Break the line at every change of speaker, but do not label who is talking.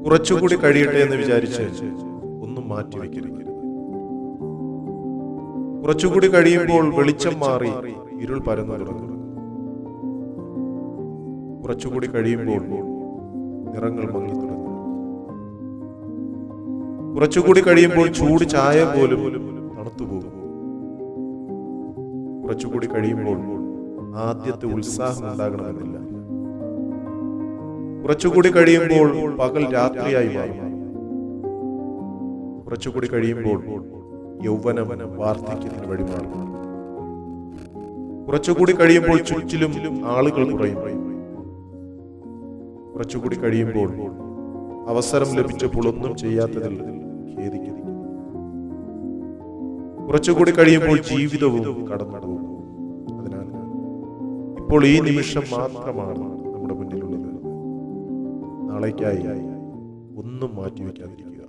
കുറച്ചുകൂടി കഴിയട്ടെ എന്ന് വിചാരിച്ച് ഒന്നും മാറ്റിവെക്കരുത്. കുറച്ചുകൂടി കഴിയുമ്പോൾ വെളിച്ചം മാറി ഇരുൾ പരന്നു തുടങ്ങും. കുറച്ചുകൂടി കഴിയുമ്പോൾ നിറങ്ങൾ മങ്ങി തുടങ്ങും. കുറച്ചുകൂടി കഴിയുമ്പോൾ ചൂട് ചായ പോലും തണുത്തുപോകും. കുറച്ചുകൂടി കഴിയുമ്പോൾ ആദ്യത്തെ ഉത്സാഹം ഉണ്ടാകണമെന്നില്ല. കുറച്ചുകൂടി കഴിയുമ്പോൾ പകൽ രാത്രിയായി മാറും. കുറച്ചുകൂടി കഴിയുമ്പോൾ യൗവനം വാർദ്ധക്യത്തിന് വഴിമാറും. കുറച്ചുകൂടി കഴിയുമ്പോൾ ചുറ്റിലും ആളുകൾ കുറയും. കുറച്ചുകൂടി കഴിയുമ്പോൾ അവസരം ലഭിച്ചപ്പോൾ ഒന്നും ചെയ്യാത്തതിൽ ഖേദിക്കുന്നു. കുറച്ചുകൂടി കഴിയുമ്പോൾ ജീവിതവും കടന്നുപോകും. അതിനാൽ ഇപ്പോൾ ഈ നിമിഷം മാത്രമാണ് നമ്മുടെ മുന്നിലുള്ളത്. നാളേക്കായി ഒന്നും മാറ്റിവെക്കാതിരിക്കുക.